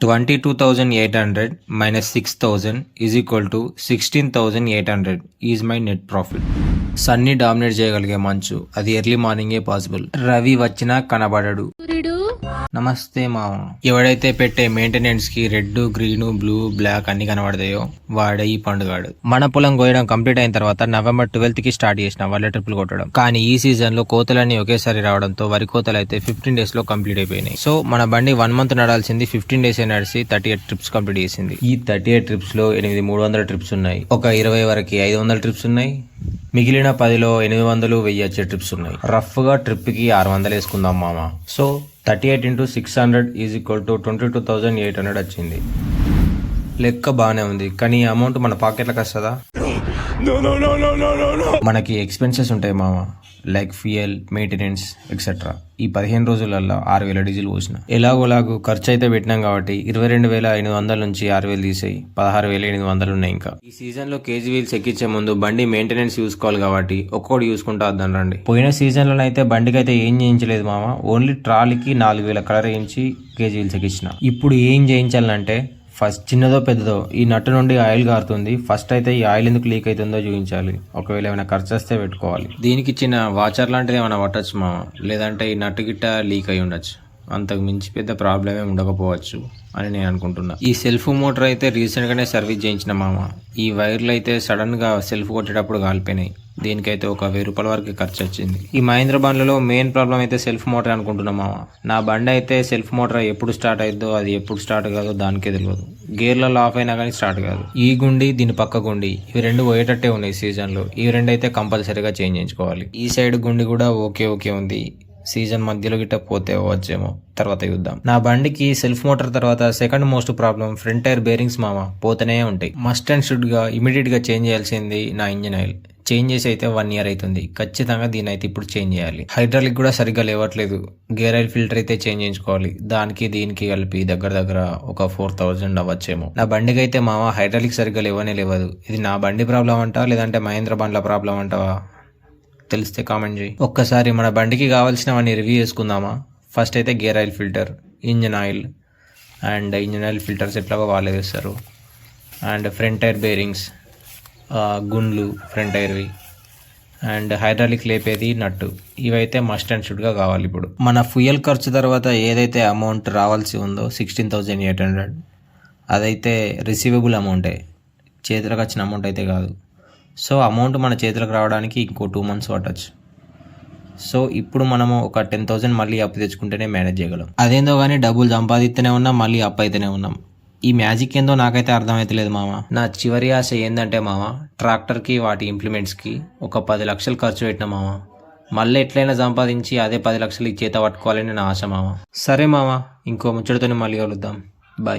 22,800 minus 6,000 is equal to 16,800 is my net profit. Sunny dominate చేయగలిగే మంచు, అది ఎర్లీ మార్నింగే పాసిబుల్. రవి వచ్చినా కనబడడు. నమస్తే మామ. ఎవడైతే పెట్టే మెయింటెనెన్స్ కి రెడ్, గ్రీన్, బ్లూ, బ్లాక్ అన్ని కనబడతాయో వాడే ఈ పండుగాడు. మన పొలం కోయడం కంప్లీట్ అయిన తర్వాత November 12th కి స్టార్ట్ చేసిన వల్ల ట్రిప్లు కొట్టడం. కానీ ఈ సీజన్ లో కోతలన్నీ ఒకేసారి రావడంతో వరి కోతలు అయితే 15 days లో కంప్లీట్ అయిపోయినాయి. సో మన బండి 1 month నడాల్సింది 15 days నడిచి 38 ట్రిప్స్ కంప్లీట్ చేసింది. ఈ 38 ట్రిప్స్ లో 300 ట్రిప్స్ ఉన్నాయి. ఒక 20 వరకు 500 ట్రిప్స్ ఉన్నాయి. మిగిలిన 10లో 800, 1000 వచ్చే ట్రిప్స్ ఉన్నాయి. రఫ్ గా ట్రిప్ కి 600 వేసుకుందాం మామ. So 38 into 600 is equal to 22,800 వచ్చింది. లెక్క బాగానే ఉంది, కానీ ఈ అమౌంట్ మన పాకెట్లకు వస్తుందా? మనకి ఎక్స్పెన్సెస్ ఉంటాయి మామ, లైక్ ఫ్యూయల్, మెయింటెనెన్స్ ఎక్సెట్రా. ఈ 15 రోజులలో 6,000 డీజిల్ పోసిన. ఎలాగోలాగో ఖర్చు అయితే పెట్టినాం కాబట్టి 22,500 నుంచి 6,000 తీసేయి 16,800 ఉన్నాయి. ఇంకా ఈ సీజన్ లో కేజీ వీల్స్ ఎక్కించే ముందు బండి మెయింటెనెన్స్ చూసుకోవాలి కాబట్టి ఒక్కొక్కటి చూసుకుంటా వద్దాం రండి. పోయిన సీజన్ లో అయితే బండికి అయితే ఏం చేయించలేదు మామ, ఓన్లీ ట్రాలీకి 4,000 కలర్ వేయించి కేజీ వీల్స్ ఎక్కించిన. ఇప్పుడు ఏం చేయించాలంటే ఫస్ట్ చిన్నదో పెద్దదో ఈ నట్టు నుండి ఆయిల్ గారుతుంది. ఫస్ట్ అయితే ఈ ఆయిల్ ఎందుకు లీక్ అవుతుందో చూపించాలి. ఒకవేళ ఏమైనా ఖర్చు వస్తే పెట్టుకోవాలి. దీనికి చిన్న వాచర్ లాంటిది ఏమైనా పట్టచ్చు మామ, లేదంటే ఈ నట్టు గిట్ట లీక్ అయి ఉండొచ్చు. అంతకు మించి పెద్ద ప్రాబ్లమే ఉండకపోవచ్చు అని నేను అనుకుంటున్నా. ఈ సెల్ఫ్ మోటార్ అయితే రీసెంట్ గానే సర్వీస్ చేయించిన మామ. ఈ వైర్లు అయితే సడన్ గా సెల్ఫ్ కొట్టేటప్పుడు కాలిపోయినాయి. దీనికైతే ఒక 1000 రూపాయల వరకు ఖర్చు వచ్చింది. ఈ మహేంద్ర బండ్లలో మెయిన్ ప్రాబ్లం అయితే సెల్ఫ్ మోటార్ అనుకుంటున్నా మామ. నా బండి అయితే సెల్ఫ్ మోటార్ ఎప్పుడు స్టార్ట్ అయిద్దో, అది ఎప్పుడు స్టార్ట్ కాదో దానికే తెలియదు. గేర్లలో ఆఫ్ అయినా కానీ స్టార్ట్ కాదు. ఈ గుండి, దీని పక్క గుండి, ఇవి రెండు పోయేటట్టే ఉన్నాయి సీజన్ లో. ఈ రెండు అయితే కంపల్సరీగా చేంజ్ చేయించుకోవాలి. ఈ సైడ్ గుండి కూడా ఓకే ఉంది. సీజన్ మధ్యలో గిట్ట పోతే వచ్చేమో, తర్వాత చూద్దాం. నా బండికి సెల్ఫ్ మోటార్ తర్వాత second most problem front tyre bearings మామ, పోతూనే ఉంటాయి. మస్ట్ అండ్ షుడ్ గా ఇమీడియట్ గా చేంజ్ చేయాల్సింది నా ఇంజిన్ ఆయిల్. చేంజ్ చేసి అయితే 1 year అవుతుంది. ఖచ్చితంగా దీని అయితే ఇప్పుడు చేంజ్ చేయాలి. హైడ్రాలిక్ కూడా సరిగ్గా లేవట్లేదు. గేర్ ఆయిల్ ఫిల్టర్ అయితే చేంజ్ చేయించుకోవాలి. దానికి దీనికి కలిపి దగ్గర ఒక 4,000 అవ్వచ్చేమో. నా బండికి అయితే మామ హైడ్రాలిక్ సరిగ్గా లేవదు. ఇది నా బండి ప్రాబ్లం అంటా, లేదంటే మహేంద్ర బండ్ల ప్రాబ్లం అంటావా? తెలిస్తే కామెంట్ చేయి. ఒక్కసారి మన బండికి కావాల్సినవన్నీ రివ్యూ చేసుకుందామా? ఫస్ట్ అయితే gear oil filter, engine oil filters ఎట్లాగో వాళ్ళే వేస్తారు. అండ్ ఫ్రంట్ టైర్ బేరింగ్స్, గుండ్లు ఫ్రంట్ టైర్వి, అండ్ హైడ్రాలిక్ లేపేది నట్టు. ఇవైతే మస్ట్ అండ్ షుడ్గా కావాలి. ఇప్పుడు మన ఫ్యూయల్ ఖర్చు తర్వాత ఏదైతే అమౌంట్ రావాల్సి ఉందో 16,800, అదైతే రిసీవబుల్ అమౌంటే, చేతులకు వచ్చిన అమౌంట్ అయితే కాదు. సో అమౌంట్ మన చేతులకు రావడానికి ఇంకో 2 months పట్టచ్చు. సో ఇప్పుడు మనము ఒక 10,000 మళ్ళీ అప్పు తెచ్చుకుంటేనే మేనేజ్ చేయగలం. అదేందో కానీ డబ్బులు సంపాదిస్తూనే ఉన్నాం, మళ్ళీ అప్పు అయితేనే ఉన్నాం. ఈ మ్యాజిక్ ఏందో నాకైతే అర్థమైతలేదు మామ. నా చివరి ఆశ ఏందంటే మామ, ట్రాక్టర్కి వాటి ఇంప్లిమెంట్స్కి ఒక 10 లక్షలు ఖర్చు పెట్టిన మామ. మళ్ళీ ఎట్లయినా సంపాదించి అదే 10 లక్షలు చేత పట్టుకోవాలని నా ఆశ మామ. సరే మామ, ఇంకో ముచ్చటతోనే మళ్ళీ కలుద్దాం. బాయ్.